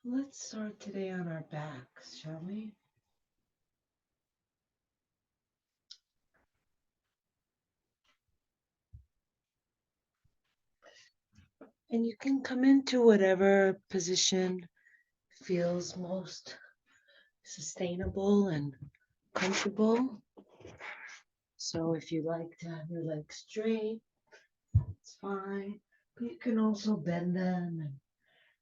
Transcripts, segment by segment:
Let's start today on our backs, shall we? And you can come into whatever position feels most sustainable and comfortable. So if you like to have your legs straight, it's fine. But you can also bend them and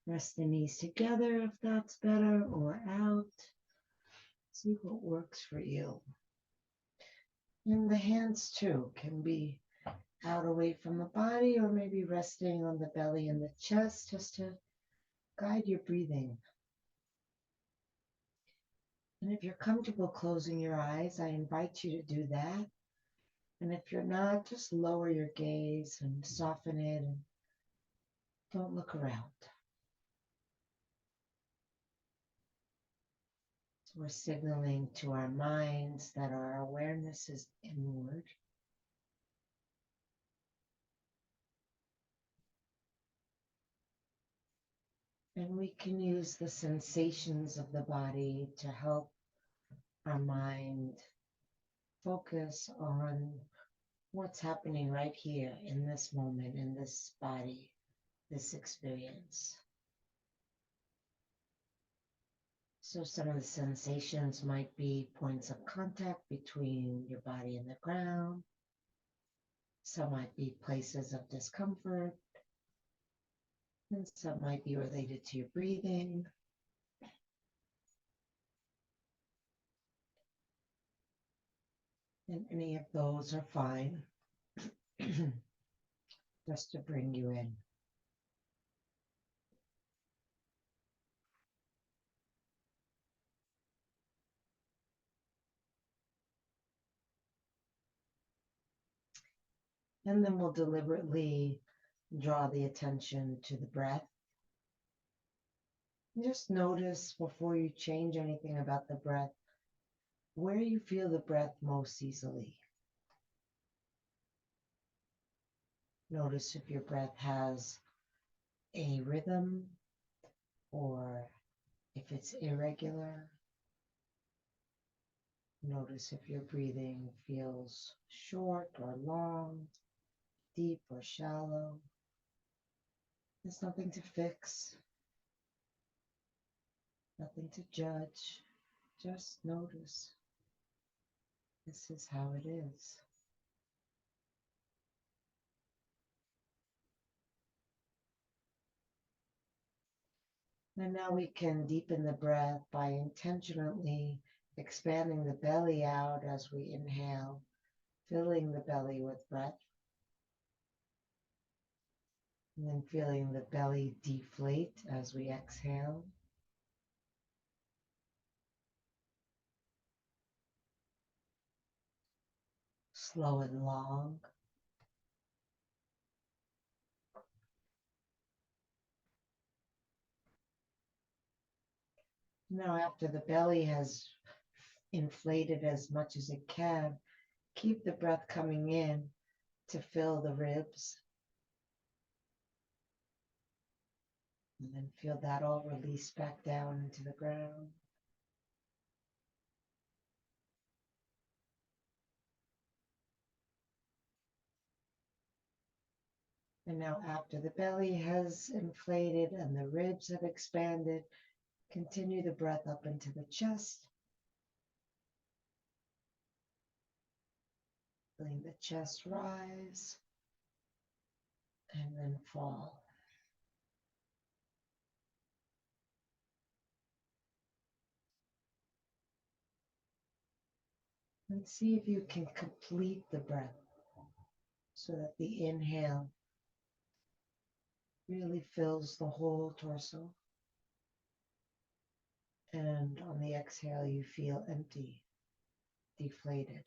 rest the knees together if that's better, or out. See what works for you. And the hands too can be out away from the body or maybe resting on the belly and the chest just to guide your breathing. And if you're comfortable closing your eyes, I invite you to do that. And if you're not, just lower your gaze and soften it and don't look around. So we're signaling to our minds that our awareness is inward. And we can use the sensations of the body to help our mind focus on what's happening right here in this moment, in this body, this experience. So some of the sensations might be points of contact between your body and the ground. Some might be places of discomfort, and some might be related to your breathing. And any of those are fine, just to bring you in. And then we'll deliberately draw the attention to the breath. Just notice before you change anything about the breath, where you feel the breath most easily. Notice if your breath has a rhythm or if it's irregular. Notice if your breathing feels short or long, deep or shallow. There's nothing to fix, nothing to judge. Just notice. This is how it is. And now we can deepen the breath by intentionally expanding the belly out as we inhale, filling the belly with breath, and then feeling the belly deflate as we exhale. Slow and long. Now, after the belly has inflated as much as it can, keep the breath coming in to fill the ribs. And then feel that all release back down into the ground. And now, after the belly has inflated and the ribs have expanded, continue the breath up into the chest, feeling the chest rise and then fall. And see if you can complete the breath so that the inhale really fills the whole torso. And on the exhale, you feel empty, deflated.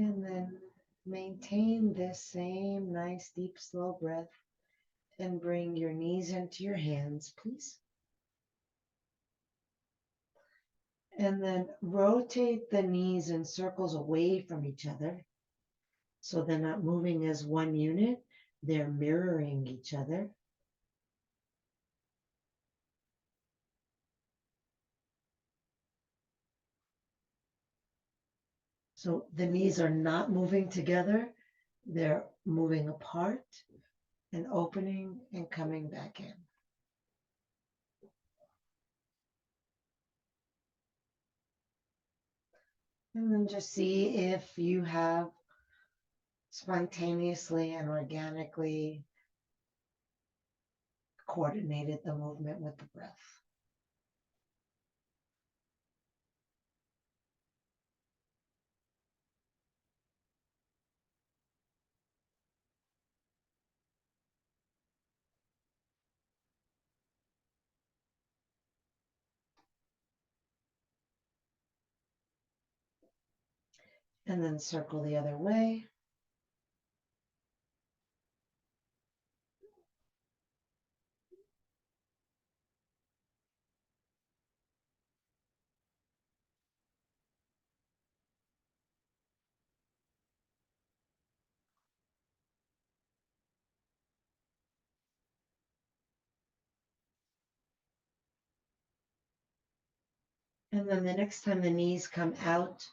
And then maintain this same nice, deep, slow breath and bring your knees into your hands, please. And then rotate the knees in circles away from each other. So they're not moving as one unit, they're mirroring each other. So the knees are not moving together, they're moving apart and opening and coming back in. And then just see if you have spontaneously and organically coordinated the movement with the breath. And then circle the other way. And then the next time the knees come out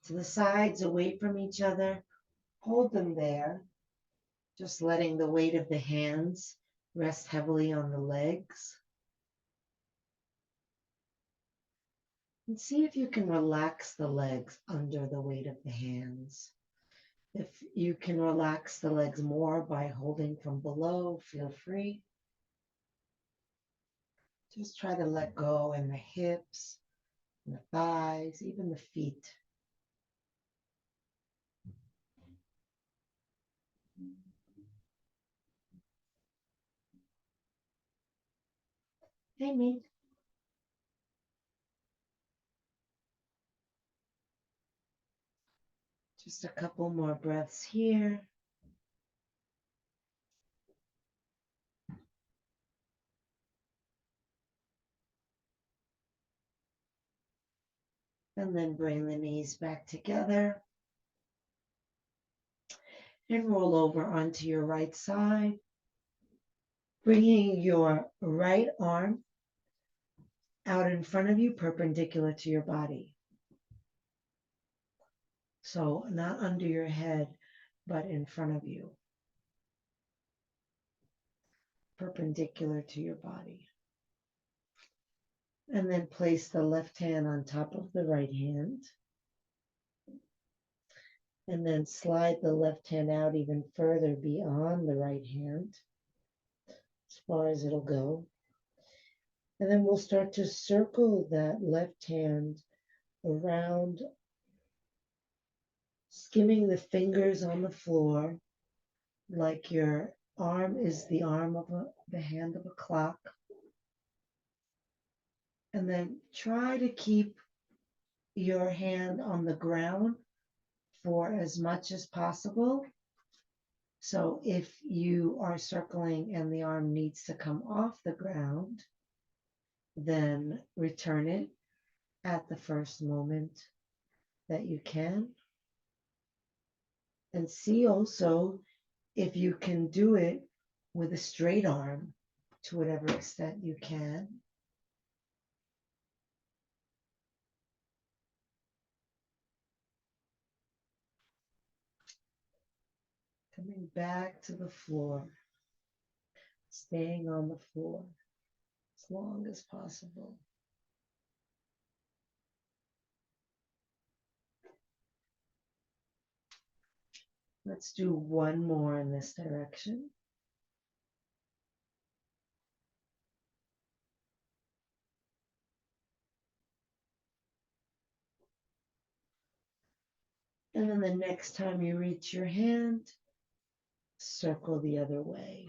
to the sides, away from each other, hold them there, just letting the weight of the hands rest heavily on the legs. And see if you can relax the legs under the weight of the hands. If you can relax the legs more by holding from below, feel free. Just try to let go in the hips, and the thighs, even the feet. Amy. Just a couple more breaths here. And then bring the knees back together. And roll over onto your right side. Bringing your right arm out in front of you, perpendicular to your body. So not under your head, but in front of you, perpendicular to your body. And then place the left hand on top of the right hand. And then slide the left hand out even further beyond the right hand, as far as it'll go. And then we'll start to circle that left hand around, skimming the fingers on the floor like your arm is the arm of the hand of a clock. And then try to keep your hand on the ground for as much as possible. So if you are circling and the arm needs to come off the ground, then return it at the first moment that you can. And see also if you can do it with a straight arm to whatever extent you can. Coming back to the floor, staying on the floor as long as possible. Let's do one more in this direction. And then the next time you reach your hand, circle the other way.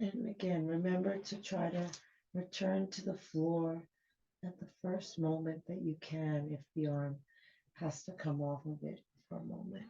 And again, remember to try to return to the floor At the first moment that you can, if the arm has to come off of it for a moment.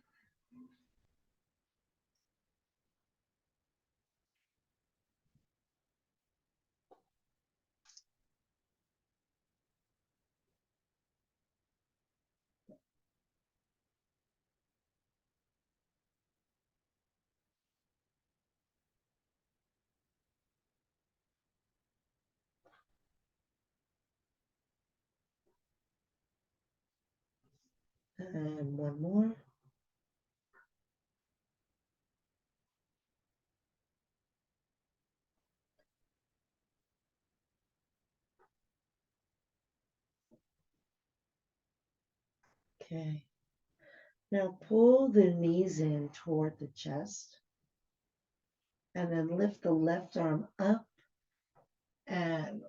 And one more. Okay. Now pull the knees in toward the chest and then lift the left arm up and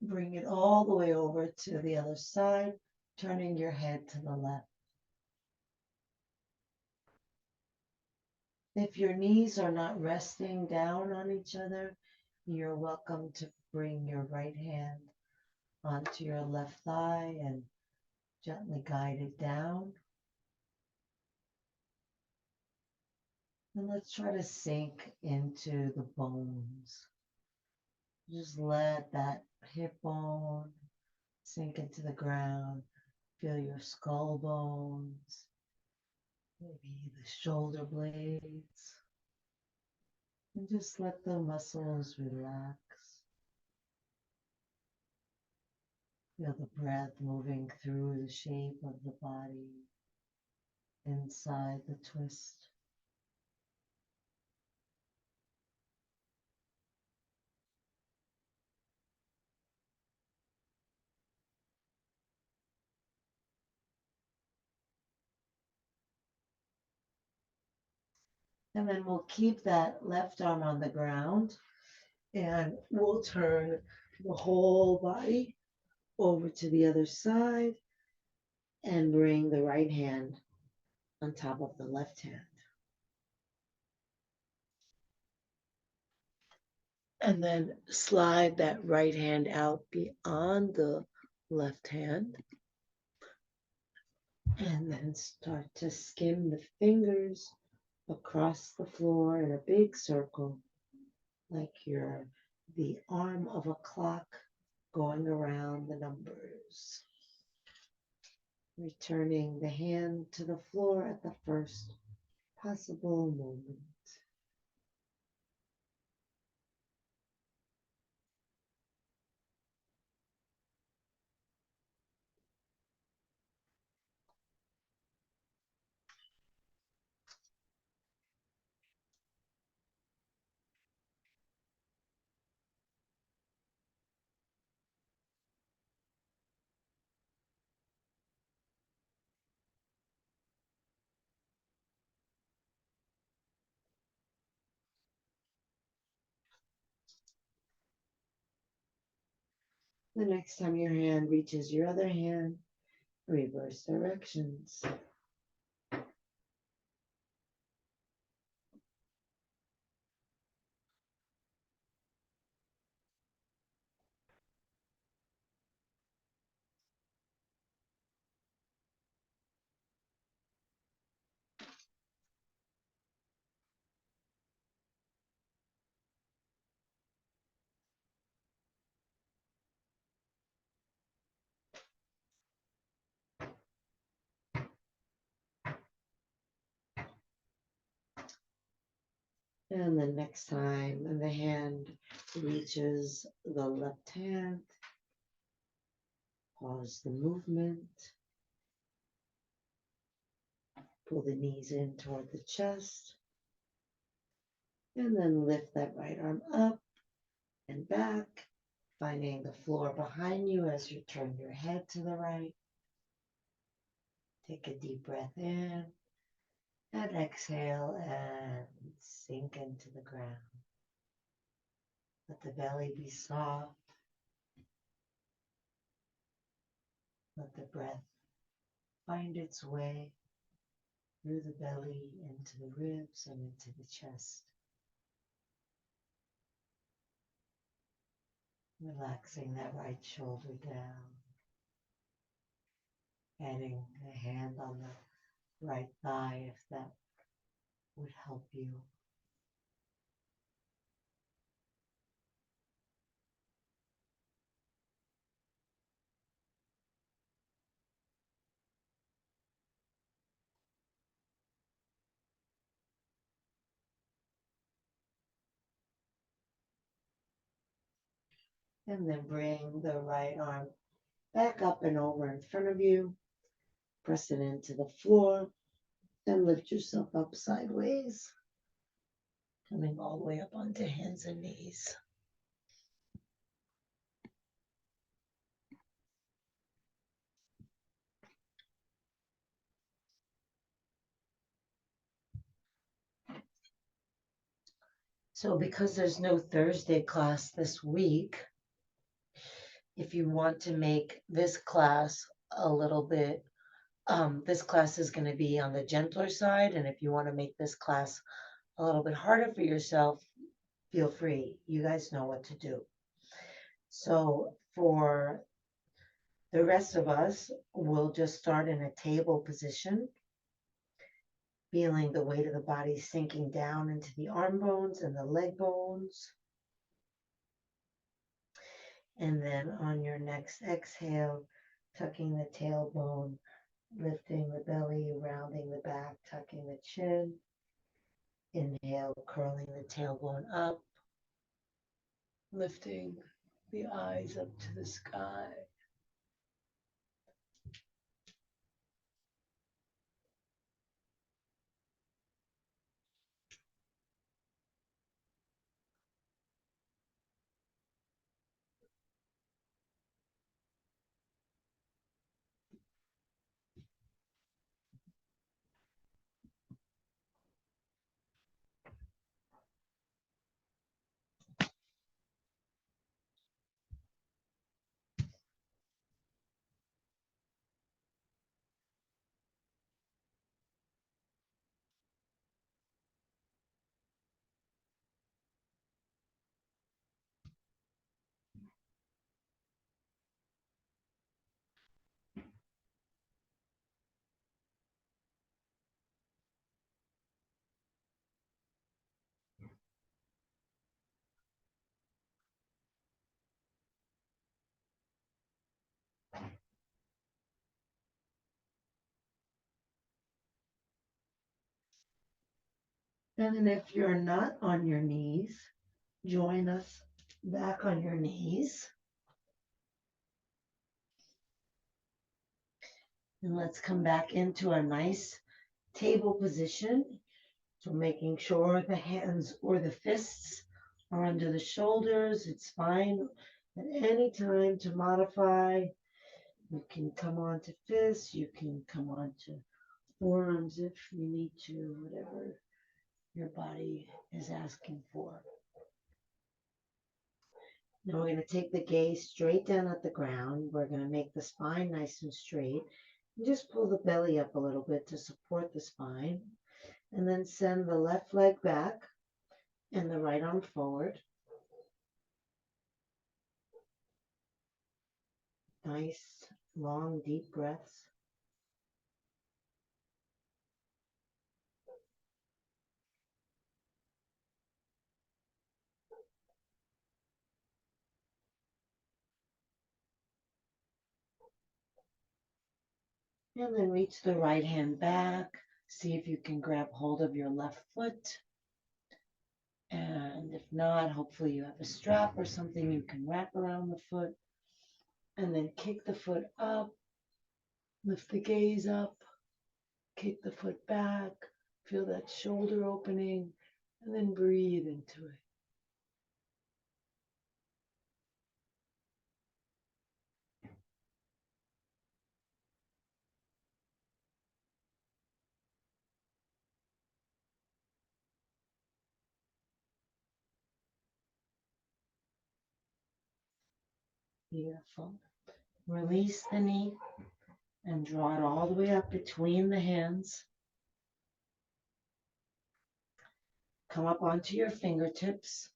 bring it all the way over to the other side, turning your head to the left. If your knees are not resting down on each other, you're welcome to bring your right hand onto your left thigh and gently guide it down. And let's try to sink into the bones. Just let that hip bone sink into the ground. Feel your skull bones, maybe the shoulder blades. And just let the muscles relax. Feel the breath moving through the shape of the body inside the twist. And then we'll keep that left arm on the ground and we'll turn the whole body over to the other side and bring the right hand on top of the left hand. And then slide that right hand out beyond the left hand. And then start to skim the fingers across the floor in a big circle, like you're the arm of a clock going around the numbers. Returning the hand to the floor at the first possible moment. The next time your hand reaches your other hand, reverse directions. And the next time the hand reaches the left hand, pause the movement. Pull the knees in toward the chest. And then lift that right arm up and back, finding the floor behind you as you turn your head to the right. Take a deep breath in and exhale and sink into the ground. Let the belly be soft. Let the breath find its way through the belly into the ribs and into the chest. Relaxing that right shoulder down. Adding a hand on the right thigh if that would help you. And then bring the right arm back up and over in front of you. Press it into the floor. Then lift yourself up sideways, coming all the way up onto hands and knees. So, because there's no Thursday class this week, if you want to make this class a little bit, this class is going to be on the gentler side. And if you want to make this class a little bit harder for yourself, feel free. You guys know what to do. So, for the rest of us, we'll just start in a table position, feeling the weight of the body sinking down into the arm bones and the leg bones. And then on your next exhale, tucking the tailbone, lifting the belly, rounding the back, tucking the chin. Inhale, curling the tailbone up, lifting the eyes up to the sky. And then if you're not on your knees, join us back on your knees. And let's come back into a nice table position. So making sure the hands or the fists are under the shoulders. It's fine at any time to modify. You can come on to fists. You can come on to forearms if you need to, whatever your body is asking for. Now we're going to take the gaze straight down at the ground. We're going to make the spine nice and straight. And just pull the belly up a little bit to support the spine. And then send the left leg back and the right arm forward. Nice, long, deep breaths. And then reach the right hand back. See if you can grab hold of your left foot. And if not, hopefully you have a strap or something you can wrap around the foot. And then kick the foot up. Lift the gaze up. Kick the foot back. Feel that shoulder opening. And then breathe into it. Beautiful. Release the knee and draw it all the way up between the hands. Come up onto your fingertips.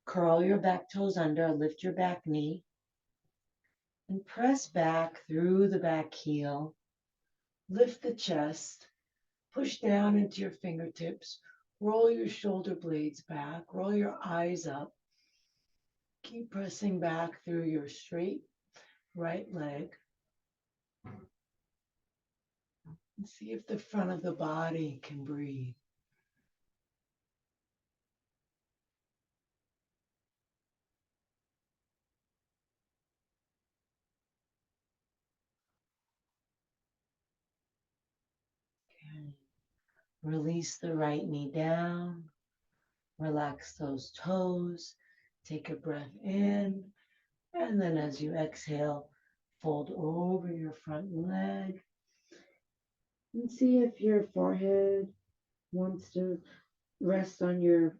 Curl your back toes under, lift your back knee, and press back through the back heel. Lift the chest, push down into your fingertips, roll your shoulder blades back, roll your eyes up. Keep pressing back through your straight right leg. And see if the front of the body can breathe. Okay. Release the right knee down. Relax those toes. Take a breath in. And then as you exhale, fold over your front leg. And see if your forehead wants to rest on your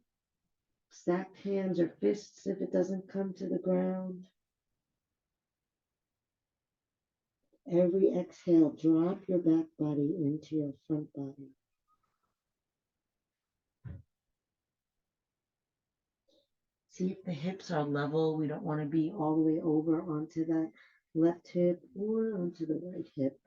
stacked hands or fists if it doesn't come to the ground. Every exhale, drop your back body into your front body. See if the hips are level. We don't want to be all the way over onto that left hip or onto the right hip.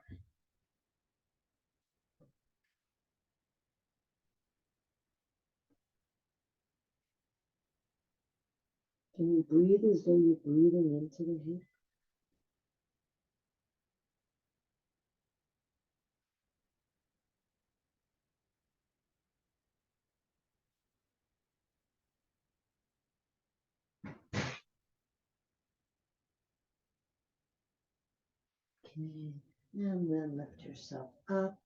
Can you breathe as though you're breathing into the hip? Okay, and then lift yourself up.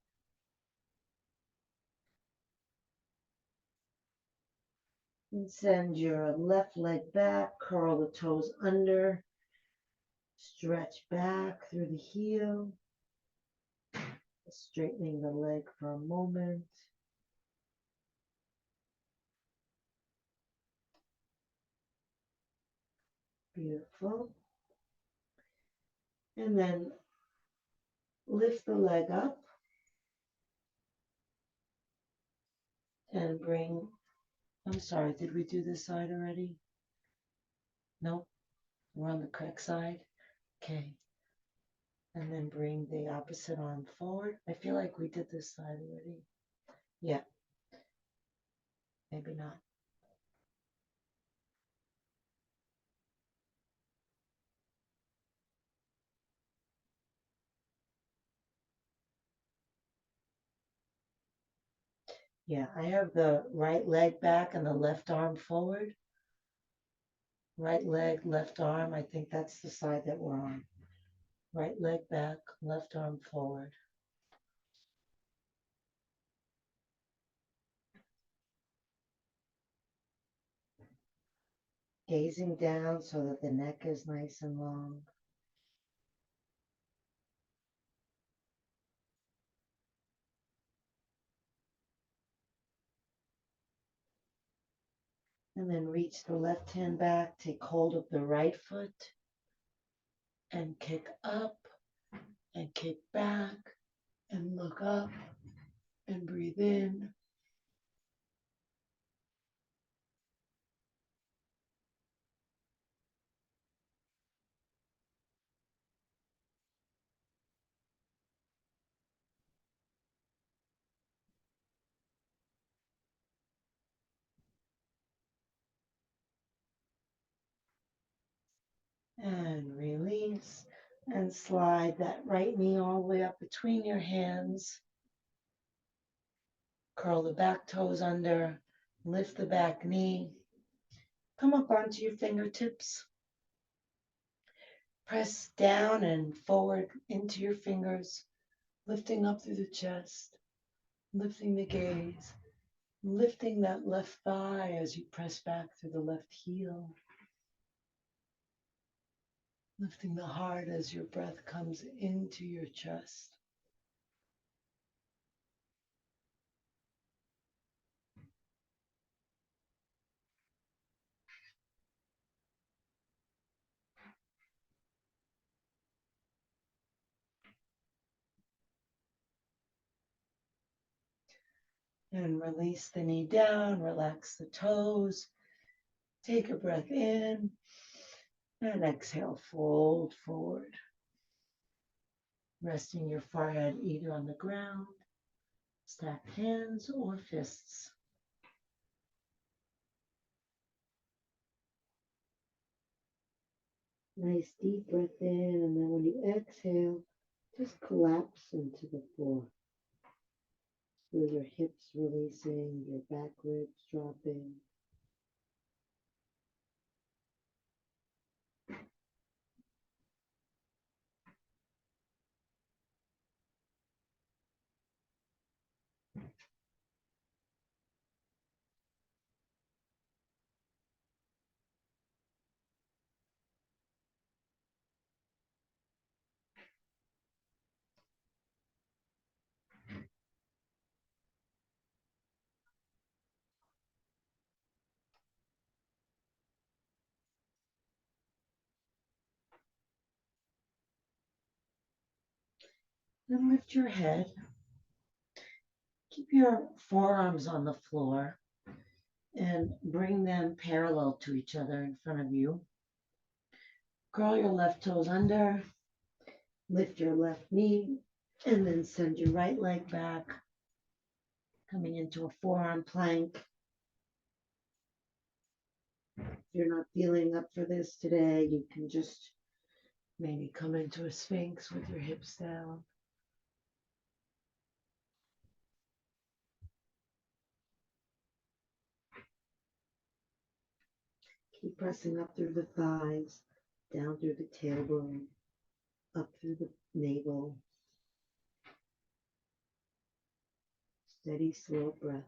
And send your left leg back, curl the toes under, stretch back through the heel, straightening the leg for a moment. Beautiful. And then lift the leg up and bring, I'm sorry, did we do this side already? Nope, we're on the correct side. Okay. And then bring the opposite arm forward. I feel like we did this side already. Yeah, maybe not. Yeah, I have the right leg back and the left arm forward. Right leg, left arm. I think that's the side that we're on. Right leg back, left arm forward. Gazing down so that the neck is nice and long. And then reach the left hand back, take hold of the right foot and kick up and kick back and look up and breathe in. And release and slide that right knee all the way up between your hands. Curl the back toes under, lift the back knee. Come up onto your fingertips. Press down and forward into your fingers, lifting up through the chest, lifting the gaze, lifting that left thigh as you press back through the left heel, lifting the heart as your breath comes into your chest. And release the knee down, relax the toes. Take a breath in and exhale, fold forward. Resting your forehead either on the ground, stacked hands, or fists. Nice deep breath in, and then when you exhale, just collapse into the floor. Feel your hips releasing, your back ribs dropping. Then lift your head. Keep your forearms on the floor and bring them parallel to each other in front of you. Curl your left toes under, lift your left knee, and then send your right leg back, coming into a forearm plank. If you're not feeling up for this today, you can just maybe come into a sphinx with your hips down. Keep pressing up through the thighs, down through the tailbone, up through the navel. Steady, slow breath.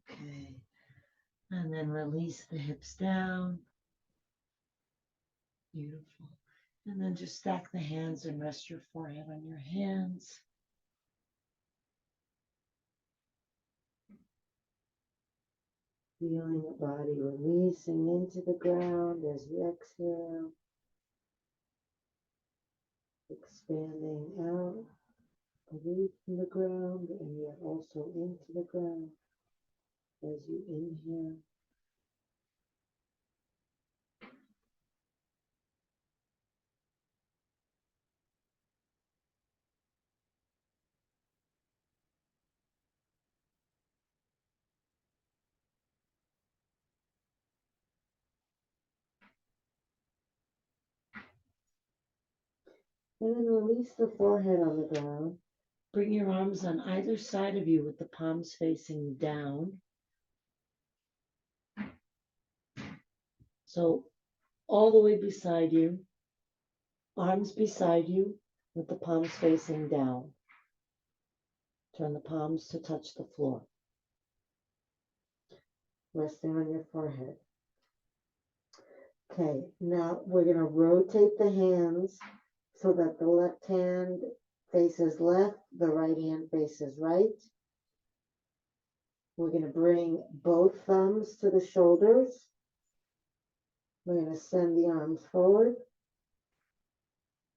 Okay. And then release the hips down. Beautiful. And then just stack the hands and rest your forehead on your hands. Feeling the body releasing into the ground as you exhale. Expanding out, away from the ground, and yet also into the ground as you inhale. And then release the forehead on the ground. Bring your arms on either side of you with the palms facing down. So all the way beside you, arms beside you with the palms facing down. Turn the palms to touch the floor. Resting on your forehead. Okay, now we're going to rotate the hands so that the left hand faces left, the right hand faces right. We're going to bring both thumbs to the shoulders. We're going to send the arms forward.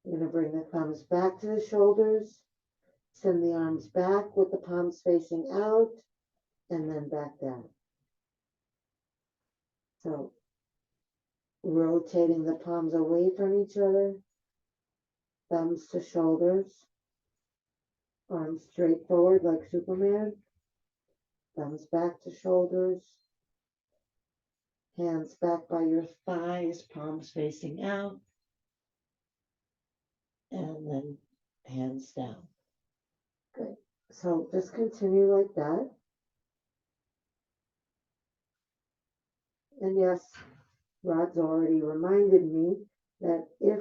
We're going to bring the thumbs back to the shoulders. Send the arms back with the palms facing out, and then back down. So rotating the palms away from each other, thumbs to shoulders, arms straight forward like Superman, thumbs back to shoulders, hands back by your thighs, palms facing out, and then hands down. Good. So just continue like that. And yes, Rod's already reminded me that if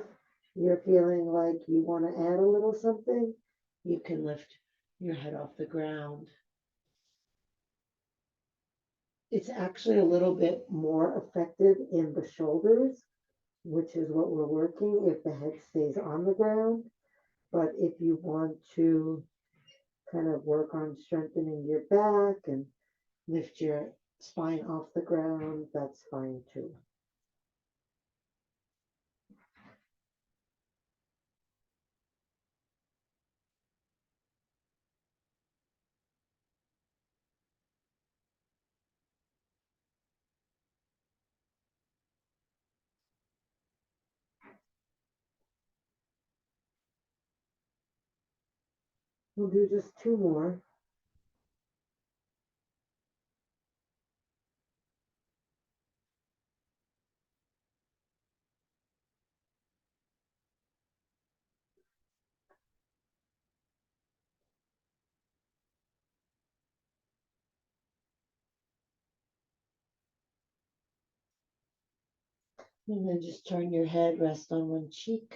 you're feeling like you want to add a little something, you can lift your head off the ground. It's actually a little bit more effective in the shoulders, which is what we're working if the head stays on the ground. But if you want to kind of work on strengthening your back and lift your spine off the ground, that's fine too. We'll do just two more. And then just turn your head, rest on one cheek.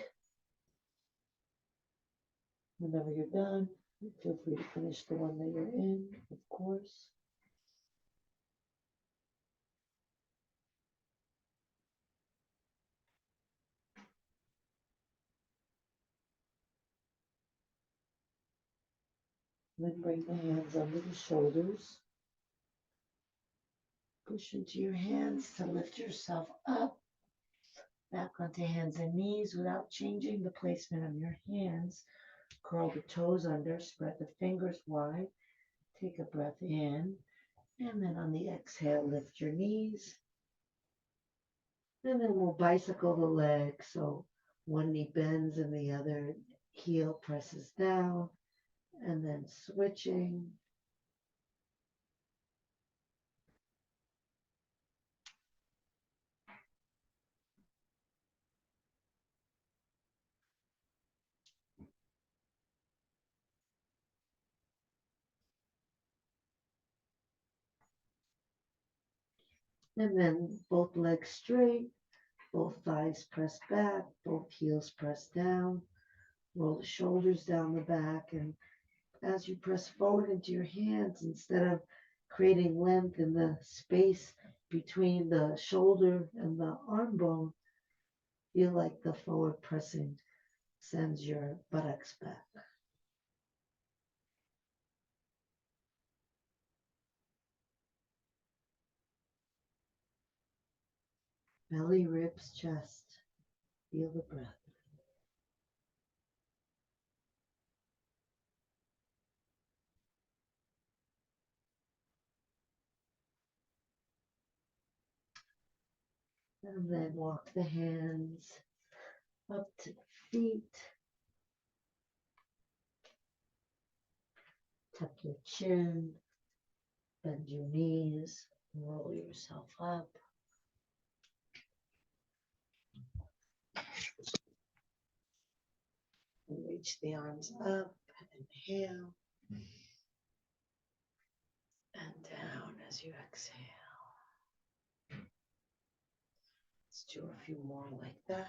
Whenever you're done, feel free to finish the one that you're in, of course. Then bring the hands under the shoulders. Push into your hands to lift yourself up. Back onto hands and knees without changing the placement of your hands. Curl the toes under, spread the fingers wide. Take a breath in. And then on the exhale, lift your knees. And then we'll bicycle the legs. So one knee bends and the other heel presses down. And then switching. And then both legs straight, both thighs pressed back, both heels pressed down. Roll the shoulders down the back. And as you press forward into your hands, instead of creating length in the space between the shoulder and the arm bone, feel like the forward pressing sends your buttocks back. Belly, ribs, chest. Feel the breath. And then walk the hands up to the feet. Tuck your chin. Bend your knees. Roll yourself up. And reach the arms up. Inhale. And down as you exhale. Let's do a few more like that.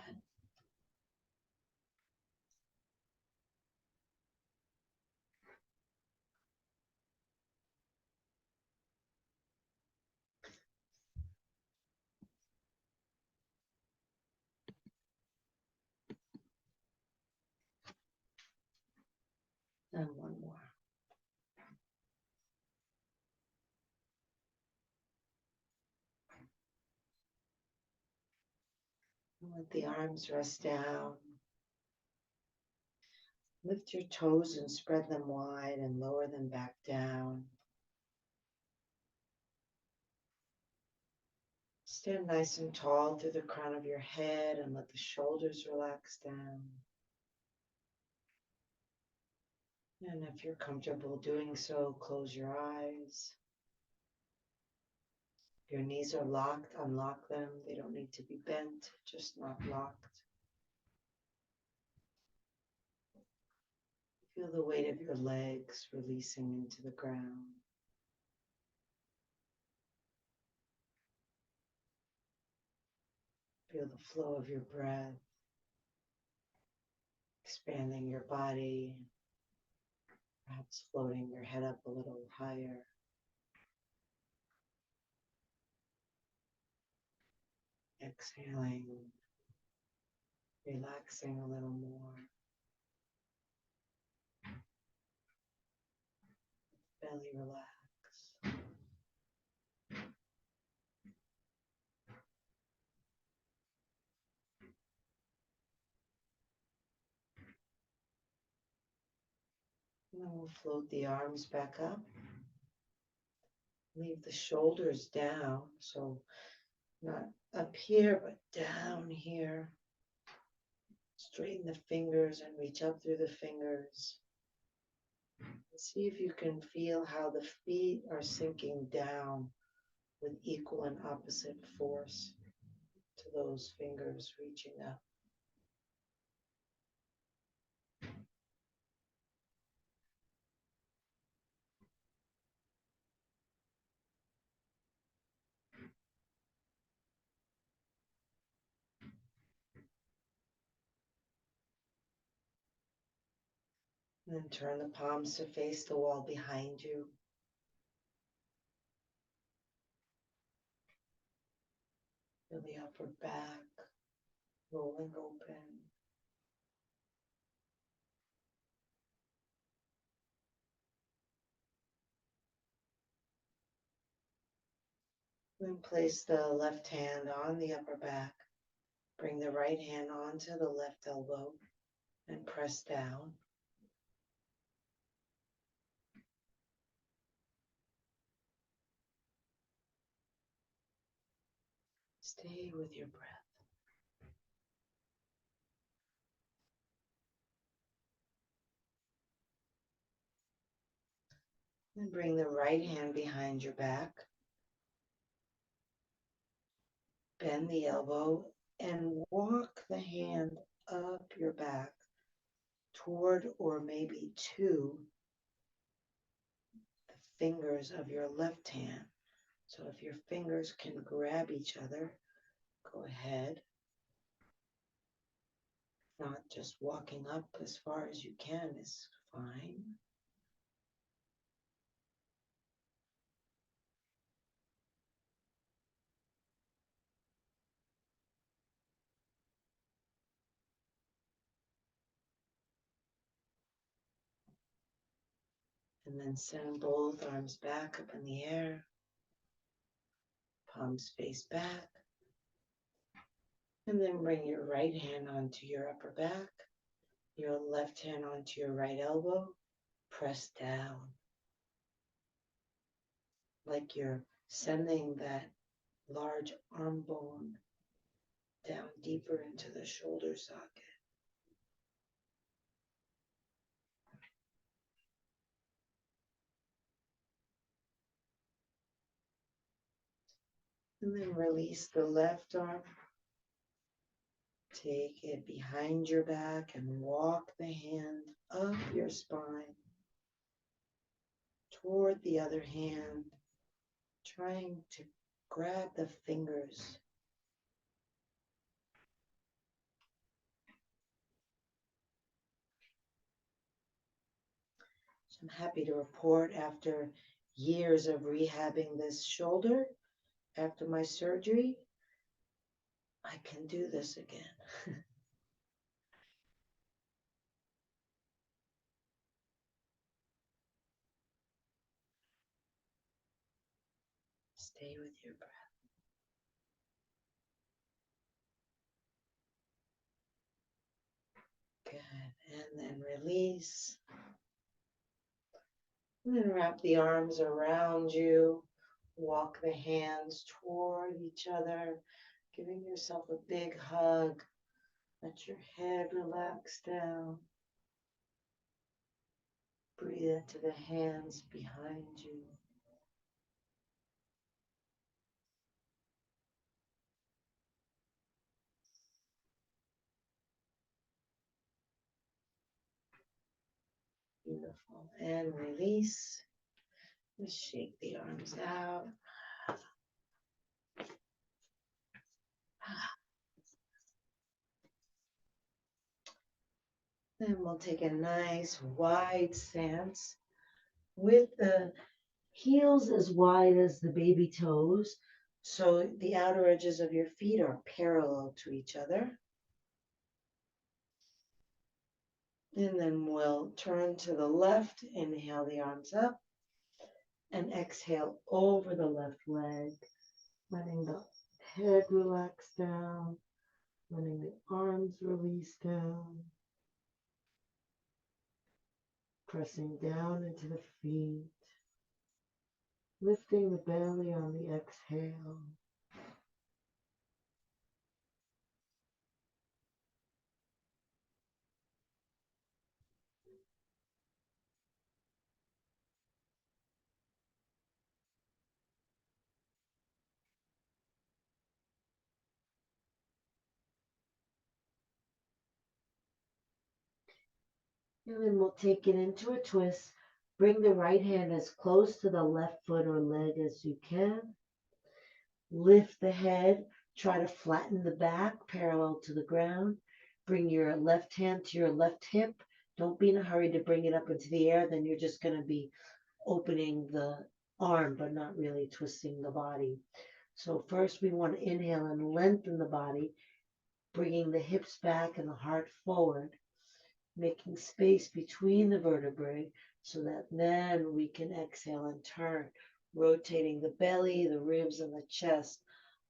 And one more. Let the arms rest down. Lift your toes and spread them wide and lower them back down. Stand nice and tall through the crown of your head and let the shoulders relax down. And if you're comfortable doing so, close your eyes. If your knees are locked, unlock them. They don't need to be bent, just not locked. Feel the weight of your legs releasing into the ground. Feel the flow of your breath, expanding your body, perhaps floating your head up a little higher. Exhaling, relaxing a little more. Belly relax. And then we'll float the arms back up. Leave the shoulders down, so not up here, but down here. Straighten the fingers and reach up through the fingers. See if you can feel how the feet are sinking down with equal and opposite force to those fingers reaching up. And then turn the palms to face the wall behind you. Feel the upper back rolling open. Then place the left hand on the upper back. Bring the right hand onto the left elbow and press down. Stay with your breath. Then bring the right hand behind your back. Bend the elbow and walk the hand up your back toward or maybe to the fingers of your left hand. So if your fingers can grab each other, go ahead. Not just walking up as far as you can is fine. And then send both arms back up in the air. Palms face back. And then bring your right hand onto your upper back. Your left hand onto your right elbow. Press down. Like you're sending that large arm bone down deeper into the shoulder socket. And then release the left arm. Take it behind your back and walk the hand up your spine toward the other hand, trying to grab the fingers. So I'm happy to report after years of rehabbing this shoulder, after my surgery, I can do this again. Stay with your breath. Good. And then release. And then wrap the arms around you. Walk the hands toward each other, giving yourself a big hug. Let your head relax down. Breathe into the hands behind you. Beautiful. And release. Just shake the arms out. Then we'll take a nice wide stance with the heels as wide as the baby toes. So the outer edges of your feet are parallel to each other. And then we'll turn to the left, inhale the arms up, and exhale over the left leg, letting the head relax down, letting the arms release down, pressing down into the feet, lifting the belly on the exhale. And then we'll take it into a twist. Bring the right hand as close to the left foot or leg as you can. Lift the head. Try to flatten the back parallel to the ground. Bring your left hand to your left hip. Don't be in a hurry to bring it up into the air. Then you're just going to be opening the arm, but not really twisting the body. So first we want to inhale and lengthen the body, bringing the hips back and the heart forward, making space between the vertebrae so that then we can exhale and turn, rotating the belly, the ribs, and the chest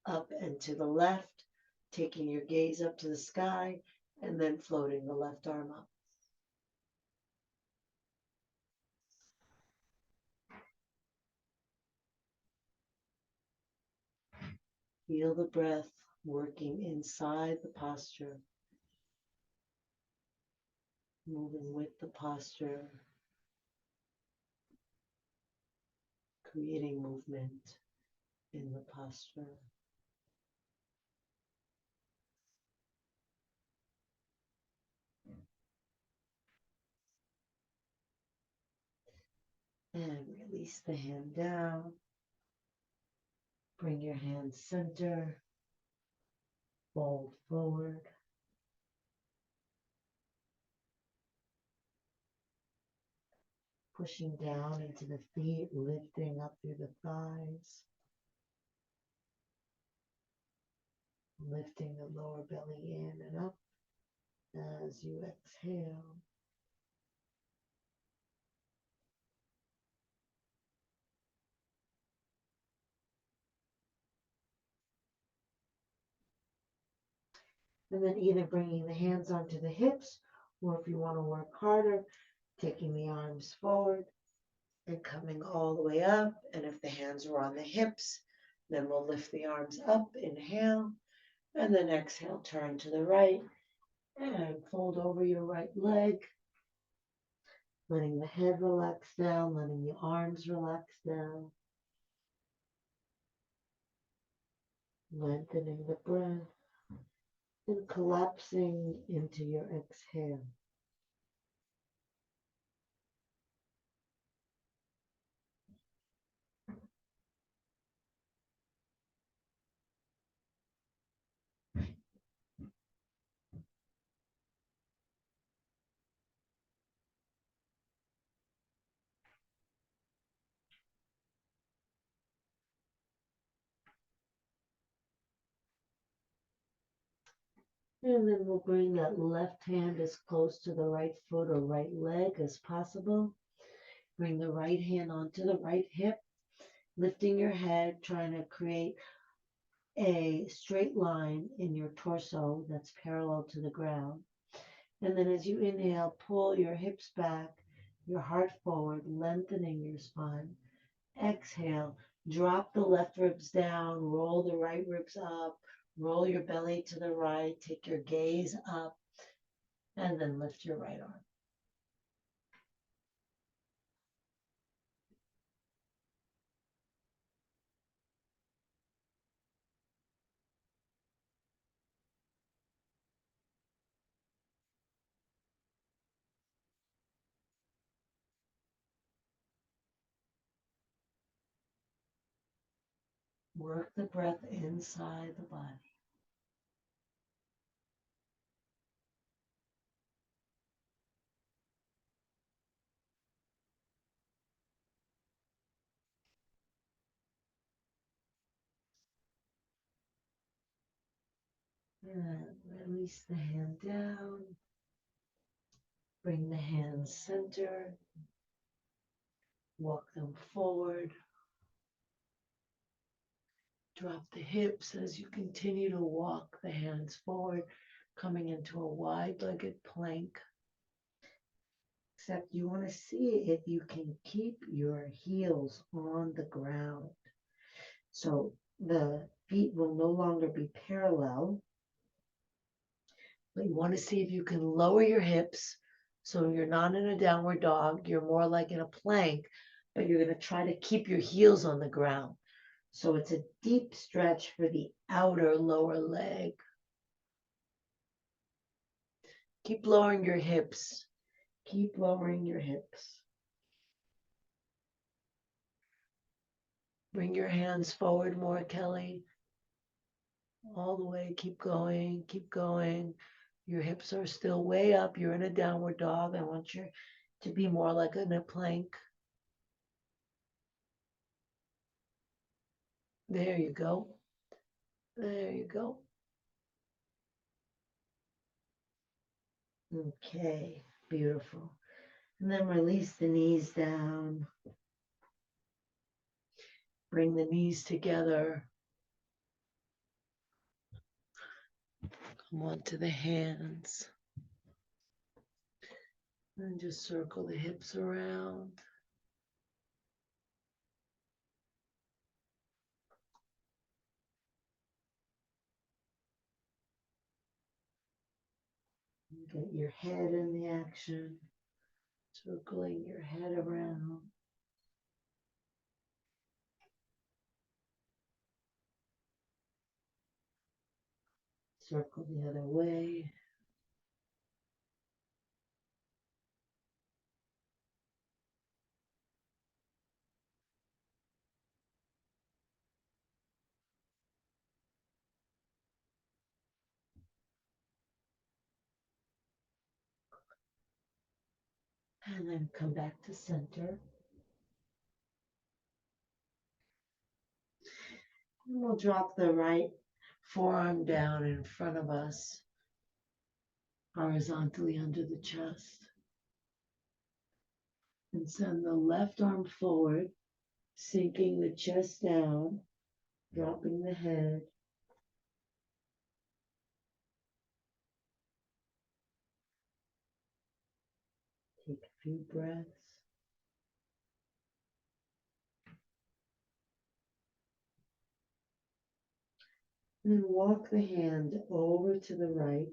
up and to the left, taking your gaze up to the sky, and then floating the left arm up. Feel the breath working inside the posture, moving with the posture, creating movement in the posture. And release the hand down. Bring your hand center, fold forward. Pushing down into the feet, lifting up through the thighs. Lifting the lower belly in and up as you exhale. And then either bringing the hands onto the hips, or if you want to work harder, taking the arms forward and coming all the way up. And if the hands are on the hips, then we'll lift the arms up, inhale, and then exhale, turn to the right and fold over your right leg, letting the head relax down, letting the arms relax down, lengthening the breath and collapsing into your exhale. And then we'll bring that left hand as close to the right foot or right leg as possible. Bring the right hand onto the right hip, lifting your head, trying to create a straight line in your torso that's parallel to the ground. And then as you inhale, pull your hips back, your heart forward, lengthening your spine. Exhale, drop the left ribs down, roll the right ribs up, roll your belly to the right, take your gaze up, and then lift your right arm. Work the breath inside the body. And release the hand down. Bring the hands center. Walk them forward. Drop the hips as you continue to walk the hands forward, coming into a wide-legged plank. Except you want to see if you can keep your heels on the ground. So the feet will no longer be parallel. But you want to see if you can lower your hips so you're not in a downward dog. You're more like in a plank, but you're going to try to keep your heels on the ground. So it's a deep stretch for the outer lower leg. Keep lowering your hips Keep lowering your hips. Bring your hands forward more, Kelly. All the way, keep going, keep going. Your hips are still way up. You're in a downward dog. I want you to be more like in a plank. There you go. There you go. Okay, beautiful. And then release the knees down. Bring the knees together. Come onto the hands. And just circle the hips around. Get your head in the action. Circling your head around. Circle the other way. And then come back to center. And we'll drop the right forearm down in front of us, horizontally under the chest. And send the left arm forward, sinking the chest down, dropping the head. Take a few breaths. And walk the hand over to the right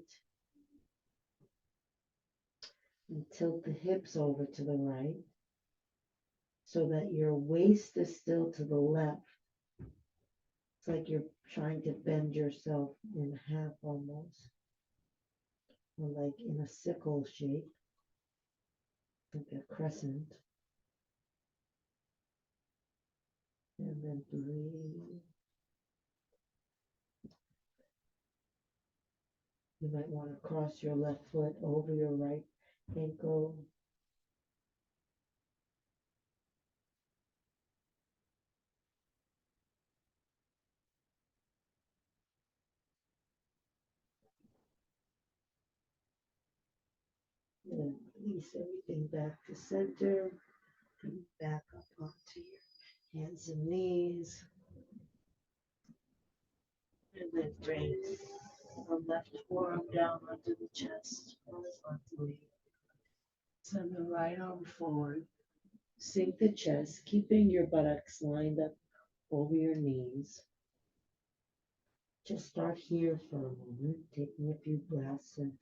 and tilt the hips over to the right so that your waist is still to the left. It's like you're trying to bend yourself in half almost, or like in a sickle shape, like a crescent. And then breathe. You might want to cross your left foot over your right ankle. And release everything back to center. And back up onto your hands and knees. And then bring the left forearm down onto the chest horizontally. Send the right arm forward. Sink the chest, keeping your buttocks lined up over your knees. Just start here for a moment, taking a few breaths and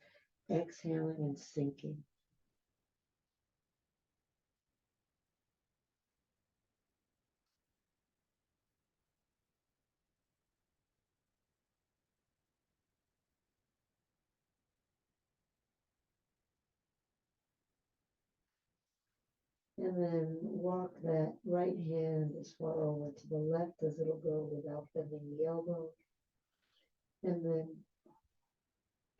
exhaling and sinking. And then walk that right hand as far over to the left as it'll go without bending the elbow. And then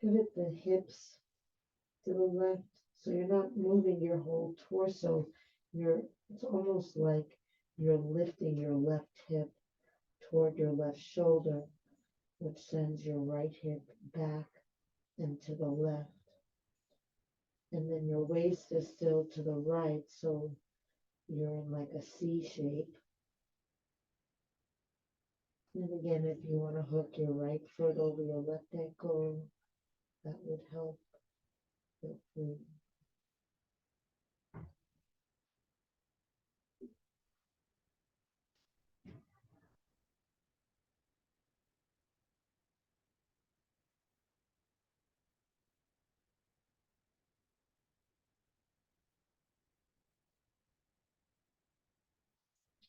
pivot the hips to the left so you're not moving your whole torso. It's almost like you're lifting your left hip toward your left shoulder, which sends your right hip back and to the left. And then your waist is still to the right, so you're in like a C shape. And again, if you want to hook your right foot over your left ankle, that would help. Feel free.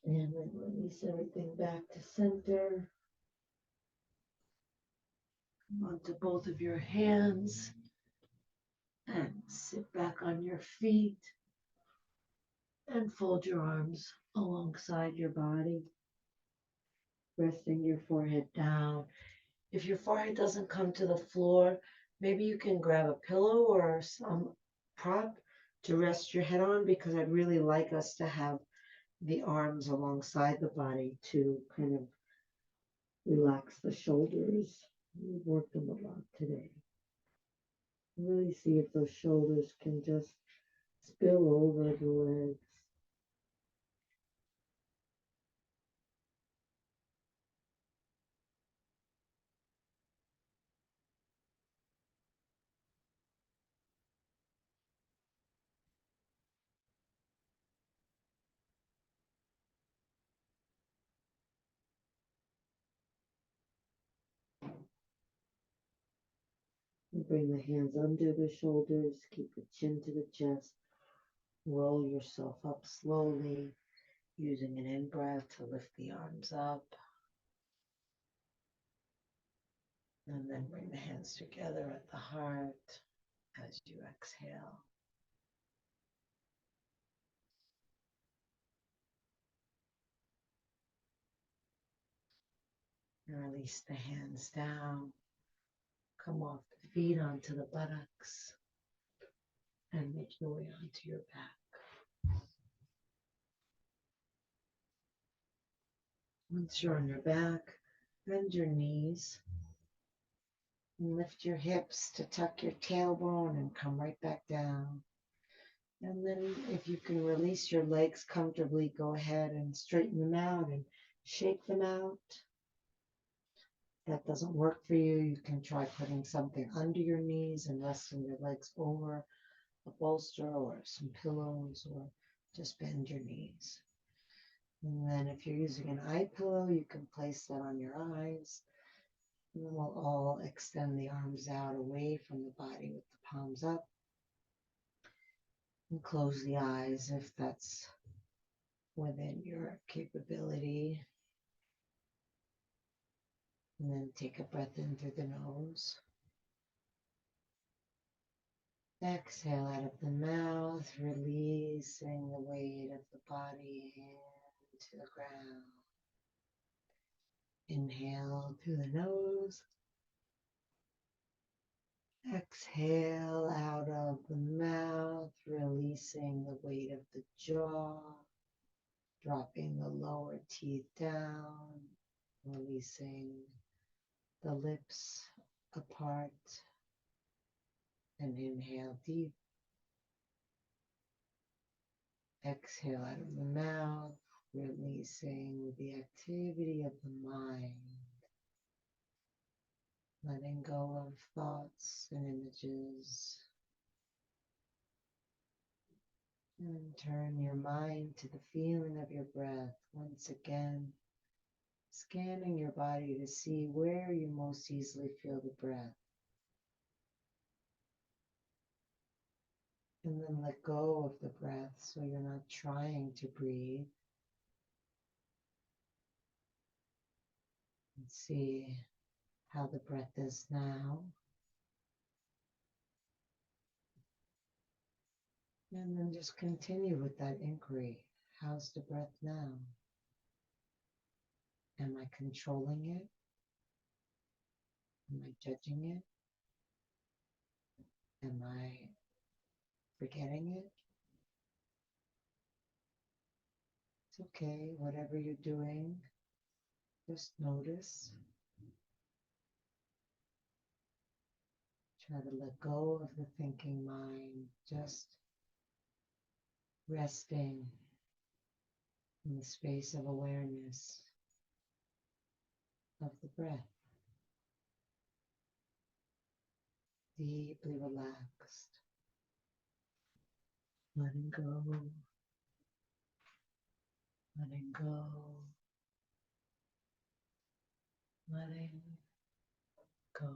And then release everything back to center. Come onto both of your hands and Sit back on your feet and fold your arms alongside your body, resting your forehead down. If your forehead doesn't come to the floor, maybe you can grab a pillow or some prop to rest your head on, because I'd really like us to have the arms alongside the body to kind of relax the shoulders. We've worked them a lot today. Really see if those shoulders can just spill over the legs. And bring the hands under the shoulders, keep the chin to the chest. Roll yourself up slowly, using an in breath to lift the arms up. And then bring the hands together at the heart as you exhale. And release the hands down. Come off the feet onto the buttocks and make your way onto your back. Once you're on your back, bend your knees and lift your hips to tuck your tailbone and come right back down. And then if you can release your legs comfortably, go ahead and straighten them out and shake them out. If that doesn't work for you, you can try putting something under your knees and resting your legs over a bolster or some pillows, or just bend your knees. And then if you're using an eye pillow, you can place that on your eyes. And then we'll all extend the arms out away from the body with the palms up. And close the eyes if that's within your capability. And then take a breath in through the nose. Exhale out of the mouth, releasing the weight of the body into the ground. Inhale through the nose. Exhale out of the mouth, releasing the weight of the jaw, dropping the lower teeth down, releasing the lips apart, and inhale deep. Exhale out of the mouth, releasing the activity of the mind, letting go of thoughts and images. And turn your mind to the feeling of your breath. Once again, scanning your body to see where you most easily feel the breath. And then let go of the breath so you're not trying to breathe. And see how the breath is now. And then just continue with that inquiry. How's the breath now? Am I controlling it? Am I judging it? Am I forgetting it? It's okay, whatever you're doing, just notice. Try to let go of the thinking mind, just resting in the space of awareness of the breath. Deeply relaxed. Letting go. Letting go. Letting go.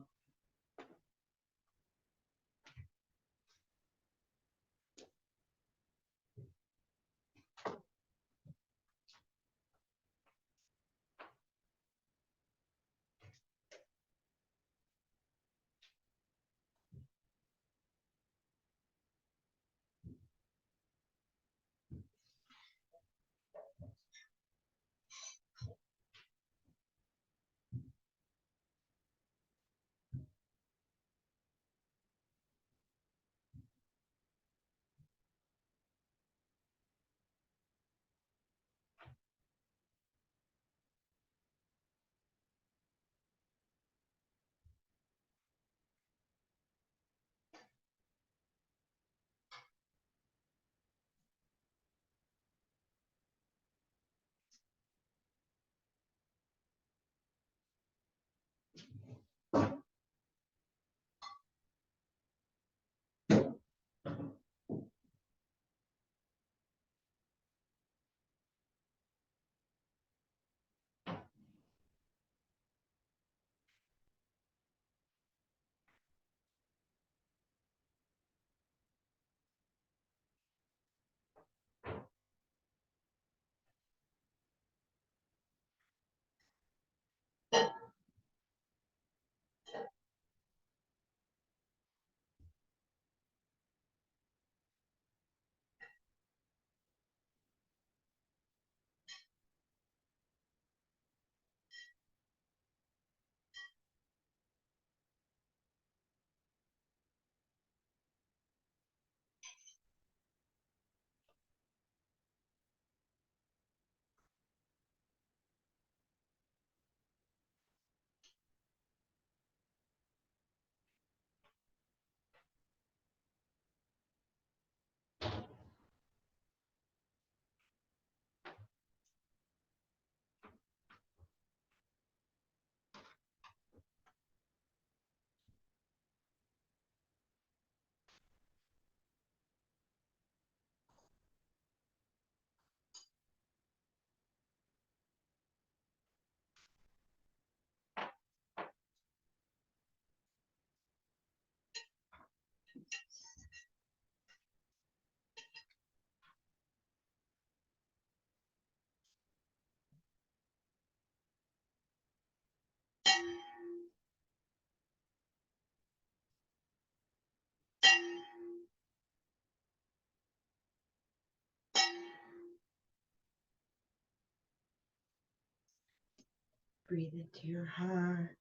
Breathe into your heart.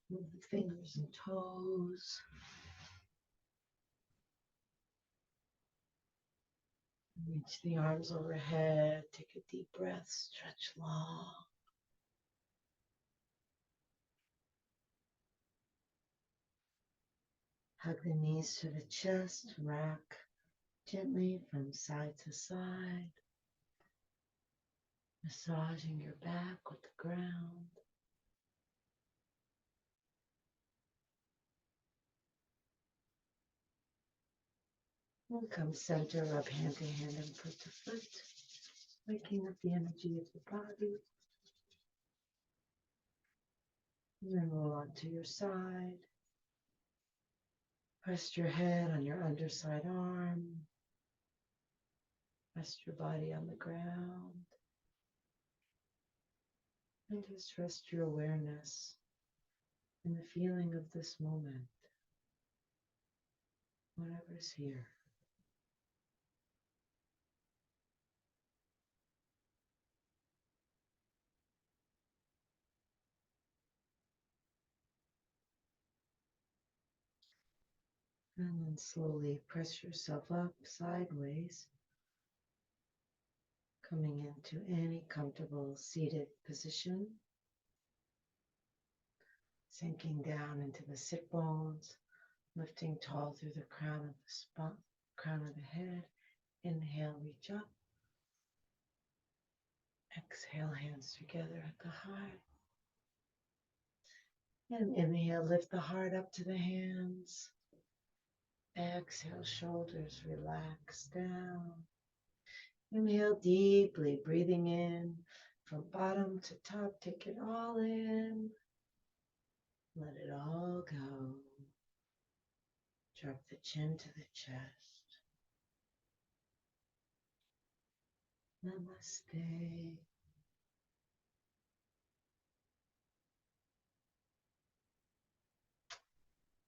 Move the fingers and toes. Reach the arms overhead. Take a deep breath. Stretch long. Hug the knees to the chest. Rock gently from side to side. Massaging your back with the ground. And come center, rub hand to hand and foot to foot. Waking up the energy of the body. And then roll onto your side. Rest your head on your underside arm. Rest your body on the ground. And just rest your awareness in the feeling of this moment. Whatever's here. And then slowly press yourself up sideways, coming into any comfortable seated position, sinking down into the sit bones, lifting tall through the crown of the spine, crown of the head. Inhale, reach up. Exhale, hands together at the heart. And inhale, lift the heart up to the hands. Exhale, shoulders relax down. Inhale deeply, breathing in from bottom to top. Take it all in. Let it all go. Drop the chin to the chest. Namaste.